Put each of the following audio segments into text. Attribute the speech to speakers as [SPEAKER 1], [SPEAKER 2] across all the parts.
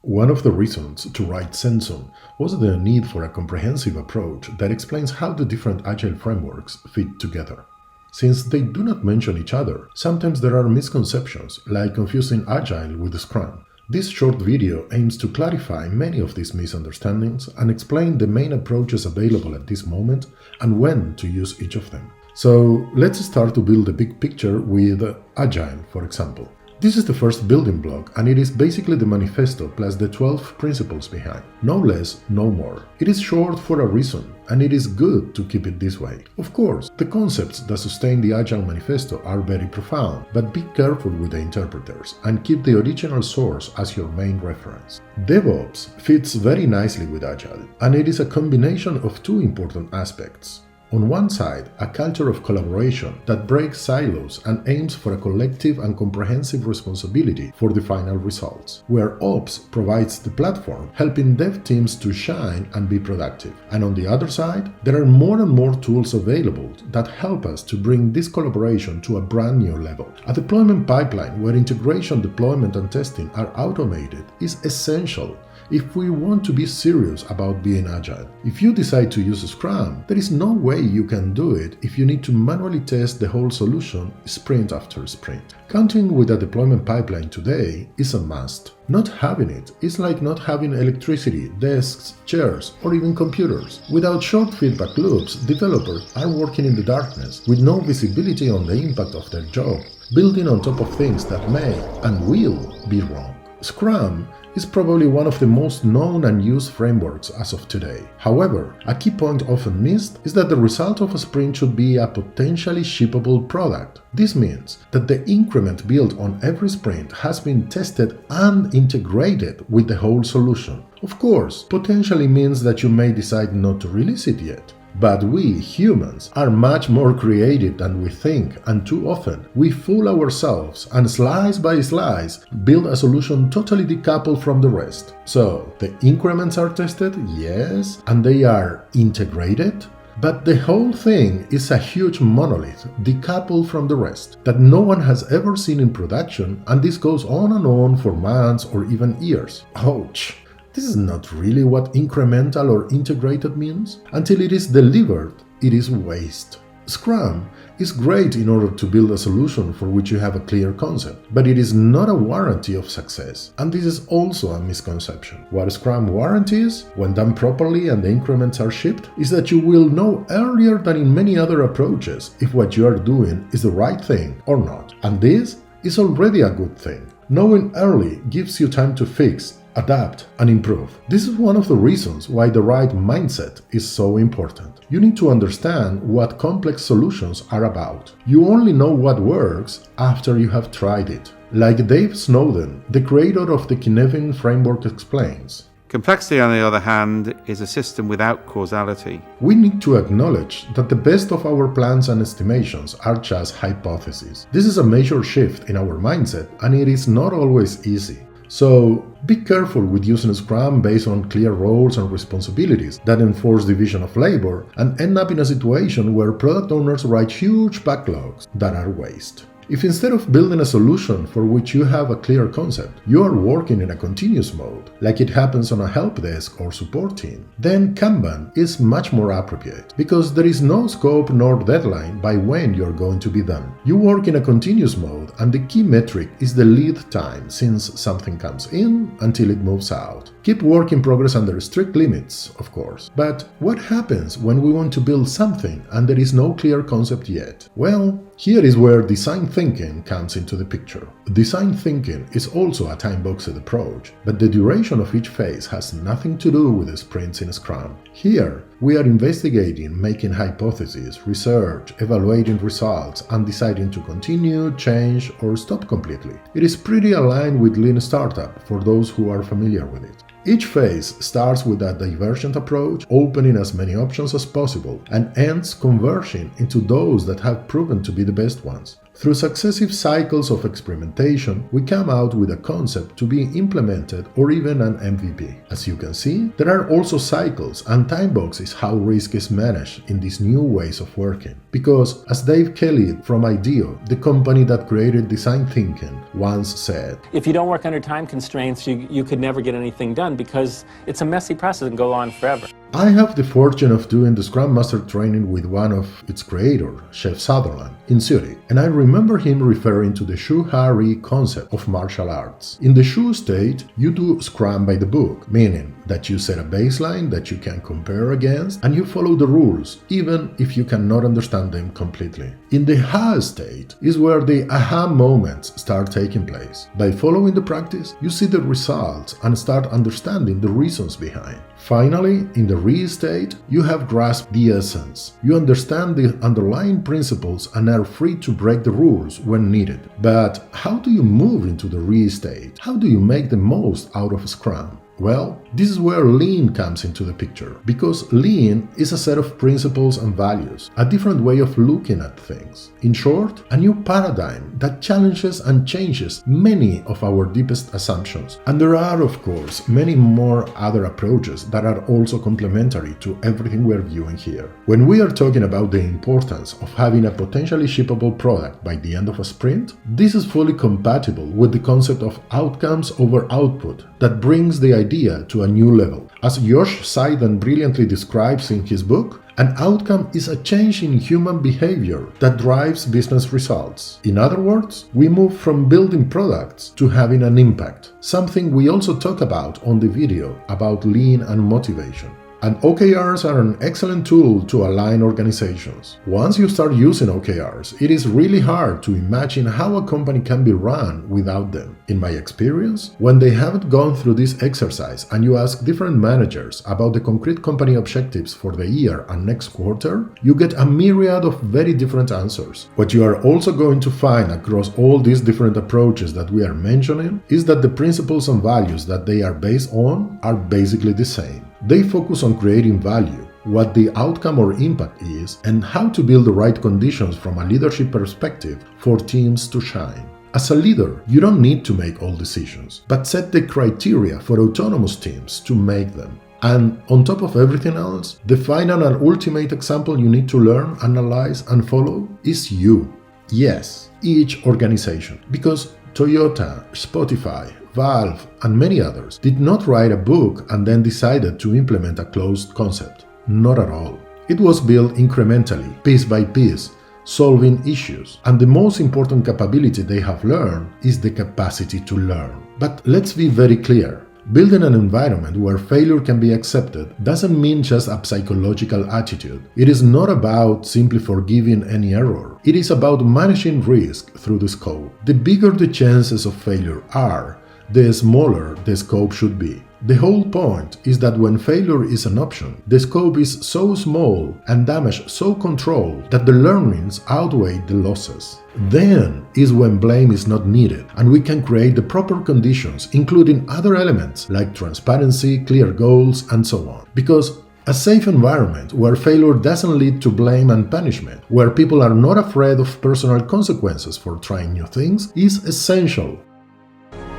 [SPEAKER 1] One of the reasons to write Sensum was the need for a comprehensive approach that explains how the different Agile frameworks fit together. Since they do not mention each other, sometimes there are misconceptions, like confusing Agile with Scrum. This short video aims to clarify many of these misunderstandings and explain the main approaches available at this moment and when to use each of them. So let's start to build a big picture with Agile, for example. This is the first building block, and it is basically the manifesto plus the 12 principles behind. No less, no more. It is short for a reason, and it is good to keep it this way. Of course, the concepts that sustain the Agile manifesto are very profound, but be careful with the interpreters and keep the original source as your main reference. DevOps fits very nicely with Agile, and it is a combination of two important aspects. On one side, a culture of collaboration that breaks silos and aims for a collective and comprehensive responsibility for the final results, where Ops provides the platform, helping dev teams to shine and be productive. And on the other side, there are more and more tools available that help us to bring this collaboration to a brand new level. A deployment pipeline where integration, deployment, and testing are automated is essential if we want to be serious about being agile. If you decide to use Scrum, there is no way you can do it if you need to manually test the whole solution sprint after sprint. Counting with a deployment pipeline today is a must. Not having it is like not having electricity, desks, chairs, or even computers. Without short feedback loops, developers are working in the darkness with no visibility on the impact of their job, building on top of things that may and will be wrong. Scrum is probably one of the most known and used frameworks as of today. However, a key point often missed is that the result of a sprint should be a potentially shippable product. This means that the increment built on every sprint has been tested and integrated with the whole solution. Of course, potentially means that you may decide not to release it yet. But we, humans, are much more creative than we think, and too often we fool ourselves and slice by slice build a solution totally decoupled from the rest. So, the increments are tested, yes, and they are integrated, but the whole thing is a huge monolith, decoupled from the rest, that no one has ever seen in production, and this goes on and on for months or even years. Ouch! This is not really what incremental or integrated means. Until it is delivered, it is waste. Scrum is great in order to build a solution for which you have a clear concept, but it is not a warranty of success, and this is also a misconception. What Scrum warranties, when done properly and the increments are shipped, is that you will know earlier than in many other approaches if what you are doing is the right thing or not, and this is already a good thing. Knowing early gives you time to fix, adapt, and improve. This is one of the reasons why the right mindset is so important. You need to understand what complex solutions are about. You only know what works after you have tried it. Like Dave Snowden, the creator of the Kinevin framework, explains,
[SPEAKER 2] complexity, on the other hand, is a system without causality.
[SPEAKER 1] We need to acknowledge that the best of our plans and estimations are just hypotheses. This is a major shift in our mindset, and it is not always easy. So, be careful with using Scrum based on clear roles and responsibilities that enforce division of labor and end up in a situation where product owners write huge backlogs that are waste. If instead of building a solution for which you have a clear concept, you are working in a continuous mode, like it happens on a help desk or support team, then Kanban is much more appropriate, because there is no scope nor deadline by when you're going to be done. You work in a continuous mode, and the key metric is the lead time, since something comes in until it moves out. Keep work in progress under strict limits, of course. But what happens when we want to build something and there is no clear concept yet? Well, here is where design thinking comes into the picture. Design thinking is also a time-boxed approach, but the duration of each phase has nothing to do with the sprints in Scrum. Here, we are investigating, making hypotheses, research, evaluating results, and deciding to continue, change, or stop completely. It is pretty aligned with Lean Startup for those who are familiar with it. Each phase starts with a divergent approach, opening as many options as possible, and ends converging into those that have proven to be the best ones. Through successive cycles of experimentation, we come out with a concept to be implemented or even an MVP. As you can see, there are also cycles and time boxes how risk is managed in these new ways of working. Because, as Dave Kelly from IDEO, the company that created design thinking, once said,
[SPEAKER 3] if you don't work under time constraints, you could never get anything done because it's a messy process and go on forever.
[SPEAKER 1] I have the fortune of doing the Scrum Master training with one of its creators, Chef Sutherland, in Zurich, and I remember him referring to the Shu-Ha-Ri concept of martial arts. In the Shu state, you do Scrum by the book, meaning that you set a baseline that you can compare against and you follow the rules, even if you cannot understand them completely. In the Ha state is where the aha moments start taking place. By following the practice, you see the results and start understanding the reasons behind. Finally, in the Re state, you have grasped the essence. You understand the underlying principles and are free to break the rules when needed. But how do you move into the Re state? How do you make the most out of Scrum? Well, this is where Lean comes into the picture, because Lean is a set of principles and values, a different way of looking at things. In short, a new paradigm that challenges and changes many of our deepest assumptions. And there are, of course, many more other approaches that are also complementary to everything we're viewing here. When we are talking about the importance of having a potentially shippable product by the end of a sprint, this is fully compatible with the concept of outcomes over output that brings the idea to a new level. As Josh Seiden brilliantly describes in his book, an outcome is a change in human behavior that drives business results. In other words, we move from building products to having an impact, something we also talk about on the video about lean and motivation. And OKRs are an excellent tool to align organizations. Once you start using OKRs, it is really hard to imagine how a company can be run without them. In my experience, when they haven't gone through this exercise and you ask different managers about the concrete company objectives for the year and next quarter, you get a myriad of very different answers. What you are also going to find across all these different approaches that we are mentioning is that the principles and values that they are based on are basically the same. They focus on creating value, what the outcome or impact is, and how to build the right conditions from a leadership perspective for teams to shine. As a leader, you don't need to make all decisions, but set the criteria for autonomous teams to make them. And on top of everything else, the final and ultimate example you need to learn, analyze, and follow is you. Yes, each organization, because Toyota, Spotify, Valve, and many others did not write a book and then decided to implement a closed concept. Not at all. It was built incrementally, piece by piece, solving issues. And the most important capability they have learned is the capacity to learn. But let's be very clear. Building an environment where failure can be accepted doesn't mean just a psychological attitude. It is not about simply forgiving any error. It is about managing risk through the scope. The bigger the chances of failure are, the smaller the scope should be. The whole point is that when failure is an option, the scope is so small and damage so controlled that the learnings outweigh the losses. Then is when blame is not needed and we can create the proper conditions, including other elements like transparency, clear goals, and so on. Because a safe environment where failure doesn't lead to blame and punishment, where people are not afraid of personal consequences for trying new things, is essential.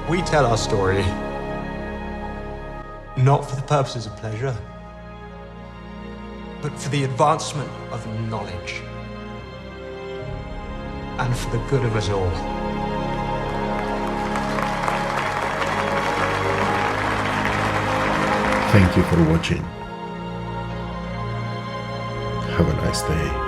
[SPEAKER 4] We tell our story not for the purposes of pleasure, but for the advancement of knowledge and for the good of us all.
[SPEAKER 1] Thank you for watching. Have a nice day.